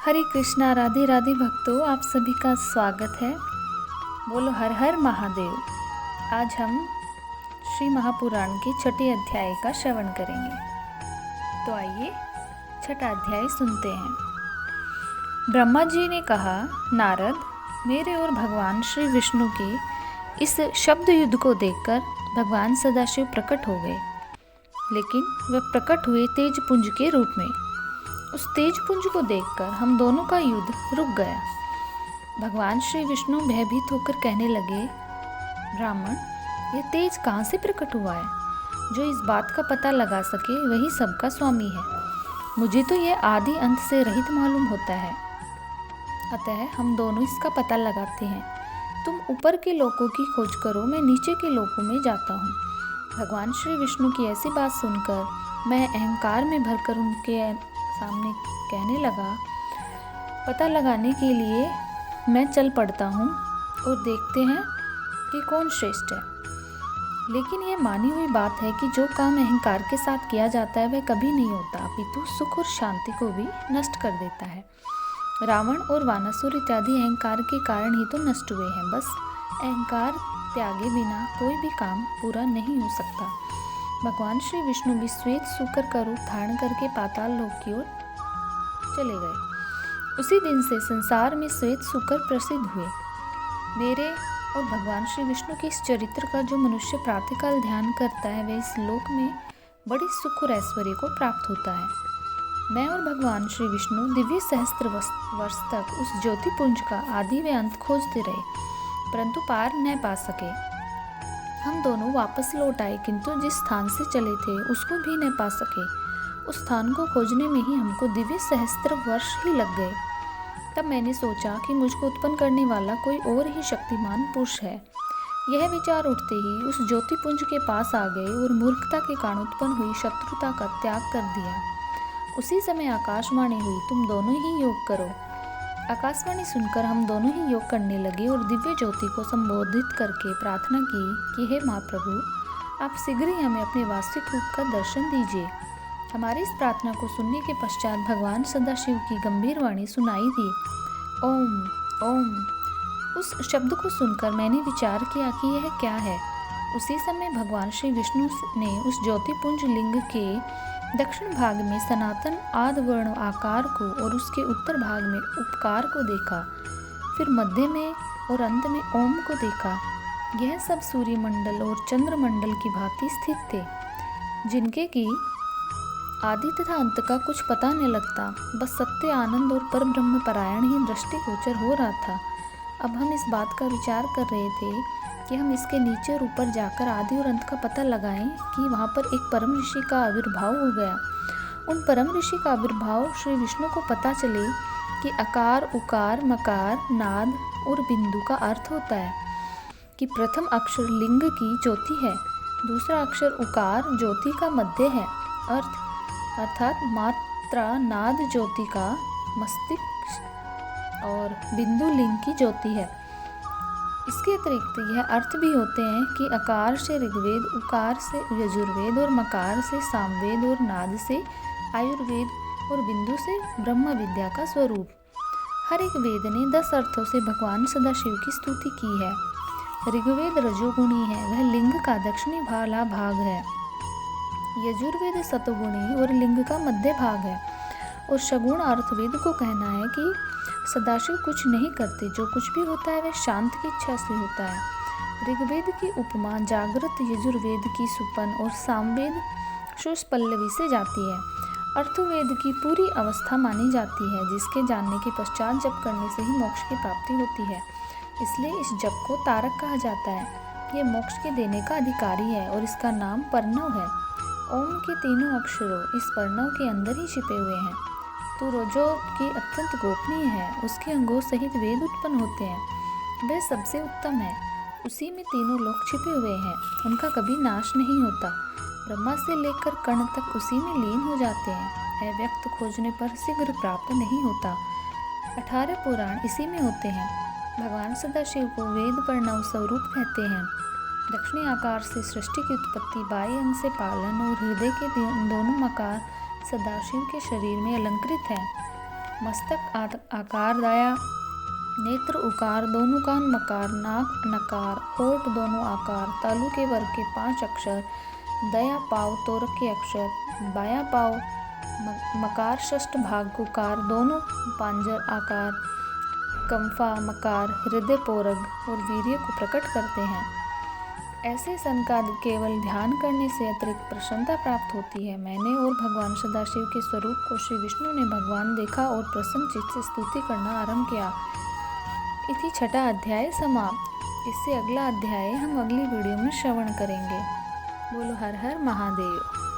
हरे कृष्णा, राधे राधे भक्तों, आप सभी का स्वागत है। बोलो हर हर महादेव। आज हम श्री महापुराण के छठे अध्याय का श्रवण करेंगे। तो आइए छठा अध्याय सुनते हैं। ब्रह्मा जी ने कहा, नारद, मेरे और भगवान श्री विष्णु के इस शब्द युद्ध को देखकर भगवान सदाशिव प्रकट हो गए, लेकिन वह प्रकट हुए तेजपुंज के रूप में। उस तेजपुंज को देखकर हम दोनों का युद्ध रुक गया। भगवान श्री विष्णु भयभीत होकर कहने लगे, ब्राह्मण, यह तेज कहाँ से प्रकट हुआ है? जो इस बात का पता लगा सके वही सबका स्वामी है। मुझे तो यह आदि अंत से रहित मालूम होता है, अतः हम दोनों इसका पता लगाते हैं। तुम ऊपर के लोकों की खोज करो, मैं नीचे के लोकों में जाता हूँ। भगवान श्री विष्णु की ऐसी बात सुनकर मैं अहंकार में भरकर उनके सामने कहने लगा, पता लगाने के लिए मैं चल पड़ता हूँ और देखते हैं कि कौन श्रेष्ठ है। लेकिन यह मानी हुई बात है कि जो काम अहंकार के साथ किया जाता है वह कभी नहीं होता, अपितु सुख और शांति को भी नष्ट कर देता है। रावण और वानासुर इत्यादि अहंकार के कारण ही तो नष्ट हुए हैं। बस अहंकार त्यागे बिना कोई भी काम पूरा नहीं हो सकता। भगवान श्री विष्णु भी श्वेत सूकर का रूप धारण करके पाताल लोक की ओर चले गए। उसी दिन से संसार में श्वेत सूकर प्रसिद्ध हुए। मेरे और भगवान श्री विष्णु के इस चरित्र का जो मनुष्य प्रातःकाल ध्यान करता है वह इस लोक में बड़े सुख और ऐश्वर्य को प्राप्त होता है। मैं और भगवान श्री विष्णु दिव्य सहस्त्र वर्ष तक उस ज्योतिपुंज का आदि व अंत खोजते रहे, परंतु पार न पा सके। हम दोनों वापस लौट आए, किंतु जिस स्थान से चले थे उसको भी न पा सके। उस स्थान को खोजने में ही हमको दिव्य सहस्त्र वर्ष ही लग गए। तब मैंने सोचा कि मुझको उत्पन्न करने वाला कोई और ही शक्तिमान पुरुष है। यह विचार उठते ही उस ज्योतिपुंज के पास आ गए और मूर्खता के कारण उत्पन्न हुई शत्रुता का त्याग कर दिया। उसी समय आकाशवाणी हुई, तुम दोनों ही योग करो। आकाशवाणी सुनकर हम दोनों ही योग करने लगे और दिव्य ज्योति को संबोधित करके प्रार्थना की कि हे महाप्रभु, आप शीघ्र ही हमें अपने वास्तविक रूप का दर्शन दीजिए। हमारी इस प्रार्थना को सुनने के पश्चात भगवान सदाशिव की गंभीर वाणी सुनाई दी, ओम ओम। उस शब्द को सुनकर मैंने विचार किया कि यह क्या है। उसी समय भगवान श्री विष्णु ने उस ज्योतिपुंज लिंग के दक्षिण भाग में सनातन आधवर्ण आकार को और उसके उत्तर भाग में उपकार को देखा। फिर मध्य में और अंत में ओम को देखा। यह सब सूर्यमंडल और चंद्रमंडल की भांति स्थित थे, जिनके की आदि तथा अंत का कुछ पता नहीं लगता। बस सत्य, आनंद और पर ब्रह्म परायण ही दृष्टिगोचर हो रहा था। अब हम इस बात का विचार कर रहे थे कि हम इसके नीचे और ऊपर जाकर आदि और अंत का पता लगाएं कि वहाँ पर एक परम ऋषि का आविर्भाव हो गया। उन परम ऋषि का आविर्भाव श्री विष्णु को पता चले कि अकार, उकार, मकार, नाद और बिंदु का अर्थ होता है कि प्रथम अक्षर लिंग की ज्योति है, दूसरा अक्षर उकार ज्योति का मध्य है, अर्थात मात्रा नाद ज्योति का मस्तिष्क और बिंदु लिंग की ज्योति है। इसके अतिरिक्त यह अर्थ भी होते हैं कि अकार से ऋग्वेद, उकार से यजुर्वेद और मकार से सामवेद और नाद से आयुर्वेद और बिंदु से ब्रह्म विद्या का स्वरूप। हर एक वेद ने 10 अर्थों से भगवान सदाशिव की स्तुति की है। ऋग्वेद रजोगुणी है, वह लिंग का दक्षिणी वाला भाग है। यजुर्वेद सतोगुणी और लिंग का मध्य भाग है। और शगुण अर्थवेद को कहना है कि सदाशिव कुछ नहीं करते, जो कुछ भी होता है वह शांत की इच्छा से होता है। ऋग्वेद की उपमा जागृत, यजुर्वेद की सुपन और सामवेद शुष पल्लवी से जाती है। अर्थवेद की पूरी अवस्था मानी जाती है, जिसके जानने के पश्चात जप करने से ही मोक्ष की प्राप्ति होती है। इसलिए इस जप को तारक कहा जाता है। यह मोक्ष के देने का अधिकारी है और इसका नाम पर्णव है। ओम के तीनों अक्षरों इस पर्णव के अंदर ही छिपे हुए हैं। तो रोजो की अत्यंत गोपनीय है, उसके अंगों सहित वेद उत्पन्न होते हैं। वह सबसे उत्तम है, उसी में तीनों लोक छिपे हुए हैं, उनका कभी नाश नहीं होता। ब्रह्मा से लेकर कण तक उसी में लीन हो जाते हैं। अव्यक्त खोजने पर शीघ्र प्राप्त नहीं होता। 18 पुराण इसी में होते हैं। भगवान सदाशिव को वेद प्रणव स्वरूप कहते हैं। दक्षिणी आकार से सृष्टि की उत्पत्ति, बाएं अंग से पालन और हृदय के दोनों मकार सदाशिव के शरीर में अलंकृत है। मस्तक आकार दया, नेत्र उकार, दोनों कान मकार, नाक नकार, होठ दोनों आकार, तालु के वर्ग के 5 अक्षर, दया पाव तोरक के अक्षर, बाया पाव मकार षष्ठ भाग गुकार, दोनों पांजर आकार, कंफा मकार हृदय पोरग और वीर्य को प्रकट करते हैं। ऐसे संकाद केवल ध्यान करने से अतिरिक्त प्रसन्नता प्राप्त होती है। मैंने और भगवान सदाशिव के स्वरूप को श्री विष्णु ने भगवान देखा और प्रसन्न चित्त से स्तुति करना आरंभ किया। इति छठा अध्याय समाप्त। इससे अगला अध्याय हम अगली वीडियो में श्रवण करेंगे। बोलो हर हर महादेव।